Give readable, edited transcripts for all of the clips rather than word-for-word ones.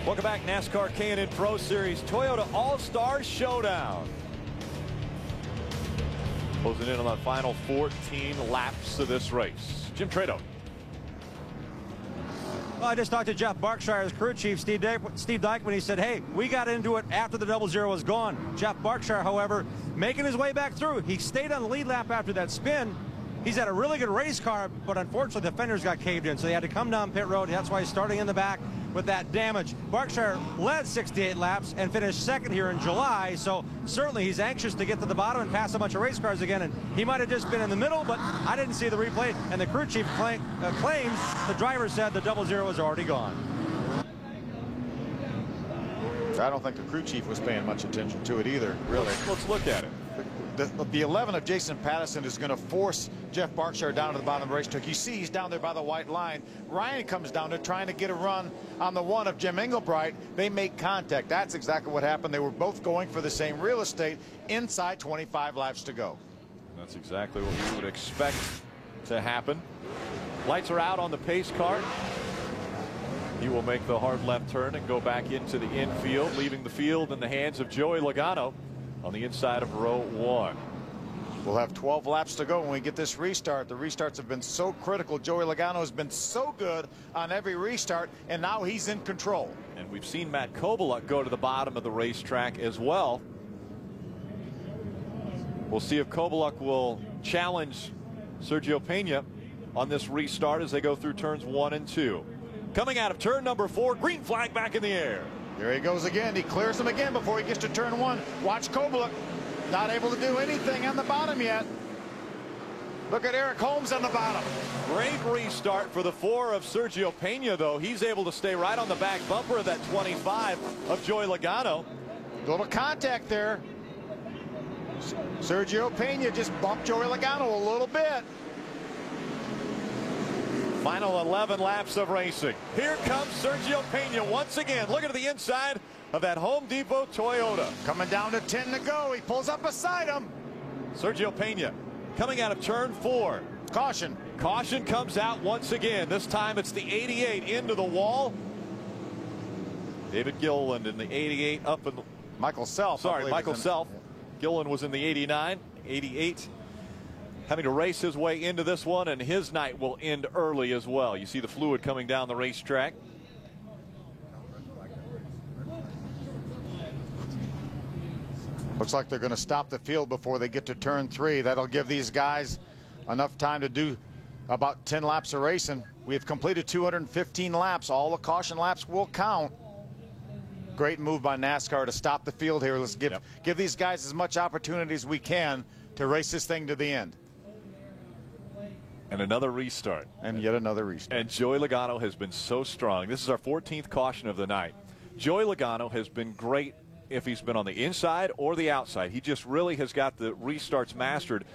Welcome back, NASCAR K&N Pro Series Toyota All-Star Showdown. Closing in on the final 14 laps of this race. Jim Trado. Well, I just talked to Jeff Berkshire's crew chief, Steve Dykman. He said, hey, we got into it after the 00 was gone. Jeff Berkshire, however, making his way back through. He stayed on the lead lap after that spin. He's had a really good race car, but unfortunately the fenders got caved in, so he had to come down pit road. That's why he's starting in the back with that damage. Berkshire led 68 laps and finished second here in July, so certainly he's anxious to get to the bottom and pass a bunch of race cars again, and he might have just been in the middle, but I didn't see the replay, and the crew chief claims the driver said the 00 was already gone. I don't think the crew chief was paying much attention to it either, really. Let's look at it. The 11 of Jason Patterson is going to force Jeff Berkshire down to the bottom of the racetrack. You see he's down there by the white line. Ryan comes down there trying to get a run on the 1 of Jim Englebright. They make contact. That's exactly what happened. They were both going for the same real estate inside 25 laps to go. That's exactly what we would expect to happen. Lights are out on the pace car. He will make the hard left turn and go back into the infield, leaving the field in the hands of Joey Logano on the inside of row 1. We'll have 12 laps to go when we get this restart. The restarts have been so critical. Joey Logano has been so good on every restart, and now he's in control. And we've seen Matt Kobaluk go to the bottom of the racetrack as well. We'll see if Kobaluk will challenge Sergio Pena on this restart as they go through turns 1 and 2. Coming out of turn number 4, green flag back in the air. Here he goes again. He clears him again before he gets to turn 1. Watch Kobaluk. Not able to do anything on the bottom yet. Look at Eric Holmes on the bottom. Great restart for the 4 of Sergio Pena, though. He's able to stay right on the back bumper of that 25 of Joey Logano. Little contact there. Sergio Pena just bumped Joey Logano a little bit. Final 11 laps of racing. Here comes Sergio Pena once again. Looking at the inside of that Home Depot Toyota. Coming down to 10 to go. He pulls up beside him. Sergio Pena coming out of turn 4. Caution. Caution comes out once again. This time it's the 88 into the wall. David Gilliland in the 88 up in the... Michael Self. Sorry, Michael Self. Gilliland was in the 89. 88. Having to race his way into this one, and his night will end early as well. You see the fluid coming down the racetrack. Looks like they're going to stop the field before they get to turn 3. That'll give these guys enough time to do about 10 laps of racing. We have completed 215 laps. All the caution laps will count. Great move by NASCAR to stop the field here. Let's give these guys as much opportunity as we can to race this thing to the end. And another restart. And yet another restart. And Joey Logano has been so strong. This is our 14th caution of the night. Joey Logano has been great if he's been on the inside or the outside. He just really has got the restarts mastered.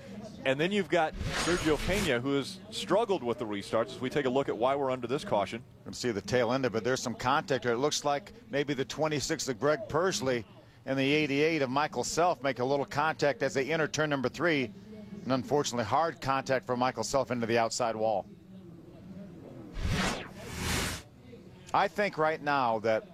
And then you've got Sergio Pena, who has struggled with the restarts. As we take a look at why we're under this caution. You can see the tail end of it. There's some contact here. It looks like maybe the 26 of Greg Persley and the 88 of Michael Self make a little contact as they enter turn number 3. And unfortunately, hard contact for Michael Self into the outside wall. I think right now that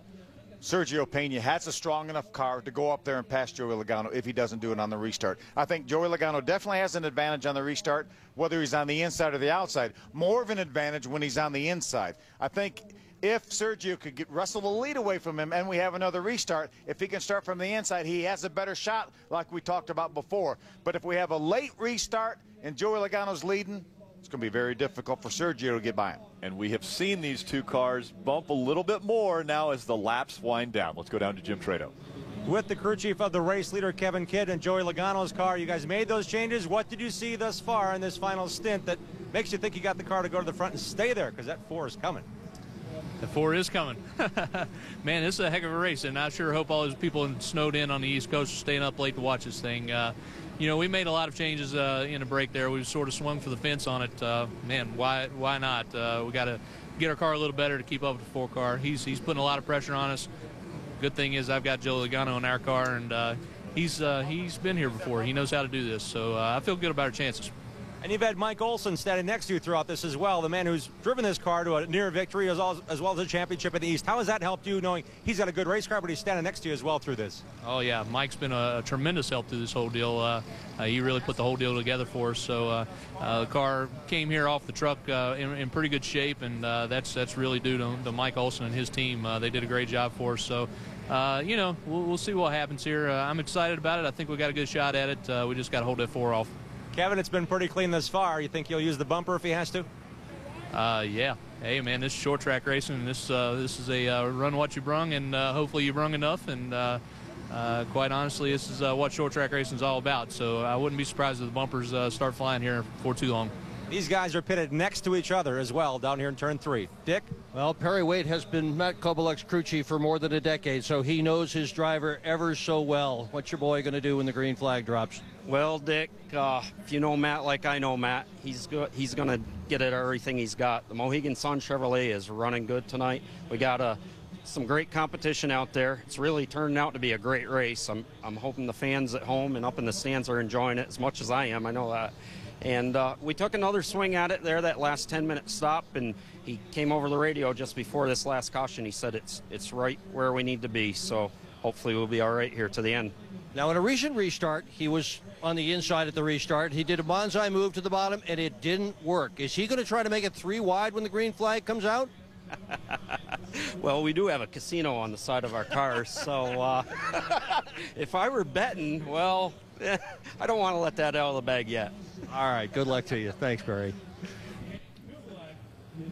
Sergio Pena has a strong enough car to go up there and pass Joey Logano if he doesn't do it on the restart. I think Joey Logano definitely has an advantage on the restart, whether he's on the inside or the outside. More of an advantage when he's on the inside. I think if Sergio could wrestle the lead away from him and we have another restart, if he can start from the inside, he has a better shot like we talked about before. But if we have a late restart and Joey Logano's leading, it's going to be very difficult for Sergio to get by him. And we have seen these two cars bump a little bit more now as the laps wind down. Let's go down to Jim Trado. With the crew chief of the race leader, Kevin Kidd, and Joey Logano's car, you guys made those changes. What did you see thus far in this final stint that makes you think you got the car to go to the front and stay there? Because that 4 is coming. The 4 is coming. Man, this is a heck of a race, and I sure hope all those people snowed in on the East Coast are staying up late to watch this thing. You know, we made a lot of changes in a break there. We sort of swung for the fence on it. Man, why not? We got to get our car a little better to keep up with the 4 car. He's putting a lot of pressure on us. Good thing is I've got Joe Logano in our car, and he's been here before. He knows how to do this, so I feel good about our chances. And you've had Mike Olson standing next to you throughout this as well, the man who's driven this car to a near victory as well as a championship in the East. How has that helped you, knowing he's got a good race car, but he's standing next to you as well through this? Oh, yeah. Mike's been a tremendous help through this whole deal. He really put the whole deal together for us. So the car came here off the truck in pretty good shape, and that's really due to Mike Olson and his team. They did a great job for us. So, you know, we'll see what happens here. I'm excited about it. I think we got a good shot at it. We just got to hold that 4 off. Kevin, it's been pretty clean thus far. You think he'll use the bumper if he has to? Yeah. Hey, man, this is short track racing. This is a run what you brung, and hopefully you brung enough. And quite honestly, this is what short track racing is all about. So I wouldn't be surprised if the bumpers start flying here for too long. These guys are pitted next to each other as well down here in turn 3. Dick? Well, Perry Waite has been Matt Kovalek's crew chief for more than a decade, so he knows his driver ever so well. What's your boy going to do when the green flag drops? Well, Dick, if you know Matt like I know Matt, he's going to get at everything he's got. The Mohegan Sun Chevrolet is running good tonight. We got some great competition out there. It's really turned out to be a great race. I'm hoping the fans at home and up in the stands are enjoying it as much as I am. I know that. And we took another swing at it there, that last 10-minute stop, and he came over the radio just before this last caution. He said it's right where we need to be, so hopefully we'll be all right here to the end. Now, in a recent restart, he was on the inside at the restart. He did a bonsai move to the bottom, and it didn't work. Is he going to try to make it 3 wide when the green flag comes out? Well, we do have a casino on the side of our cars, so if I were betting, well, I don't want to let that out of the bag yet. All right, good luck to you. Thanks, Barry.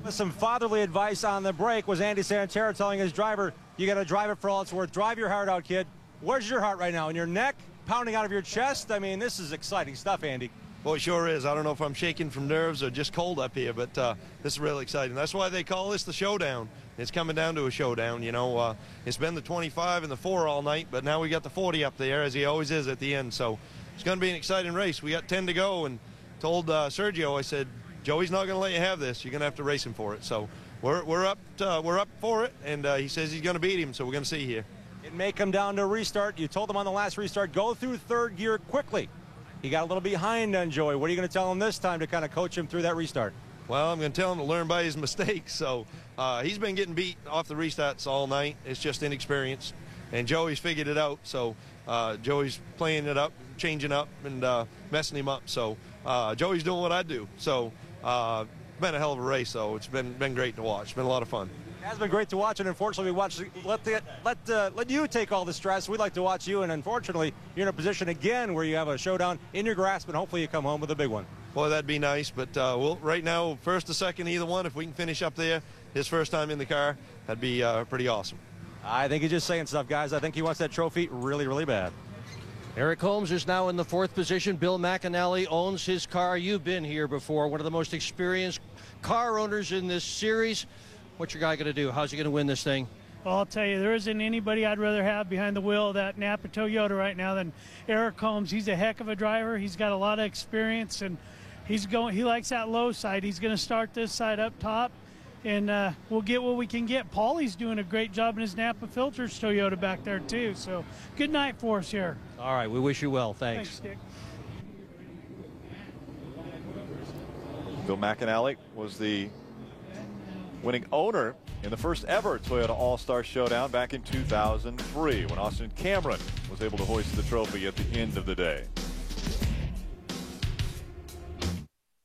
With some fatherly advice on the break was Andy Santerra telling his driver, you got to drive it for all it's worth. Drive your heart out, kid. Where's your heart right now? In your neck? Pounding out of your chest? I mean, this is exciting stuff, Andy. Well, it sure is. I don't know if I'm shaking from nerves or just cold up here, but this is really exciting. That's why they call this the showdown. It's coming down to a showdown. You know, it's been the 25 and the 4 all night, but now we got the 40 up there, as he always is at the end. So it's going to be an exciting race. We got 10 to go, and told Sergio, I said, Joey's not going to let you have this. You're going to have to race him for it. So we're up for it, and he says he's going to beat him. So we're going to see here. It may come down to a restart. You told him on the last restart, go through third gear quickly. He got a little behind on Joey. What are you going to tell him this time to kind of coach him through that restart? Well, I'm going to tell him to learn by his mistakes. So he's been getting beat off the restarts all night. It's just inexperience. And Joey's figured it out. So Joey's playing it up, changing up, and messing him up. So Joey's doing what I do. So been a hell of a race, though. It's been great to watch. It's been a lot of fun. It has been great to watch, and unfortunately, let you take all the stress. We'd like to watch you, and unfortunately, you're in a position again where you have a showdown in your grasp, and hopefully you come home with a big one. Boy, that'd be nice, but right now, first or second, either one, if we can finish up there, his first time in the car, that'd be pretty awesome. I think he's just saying stuff, guys. I think he wants that trophy really, really bad. Eric Holmes is now in the 4th position. Bill McAnally owns his car. You've been here before, one of the most experienced car owners in this series. What's your guy going to do? How's he going to win this thing? Well, I'll tell you, there isn't anybody I'd rather have behind the wheel of that Napa Toyota right now than Eric Holmes. He's a heck of a driver. He's got a lot of experience, and he likes that low side. He's going to start this side up top, and we'll get what we can get. Paulie's doing a great job in his Napa Filters Toyota back there, too. So good night for us here. All right, we wish you well. Thanks. Thanks, Dick. Bill McAnally was the winning owner in the first ever Toyota All-Star Showdown back in 2003 when Austin Cameron was able to hoist the trophy at the end of the day.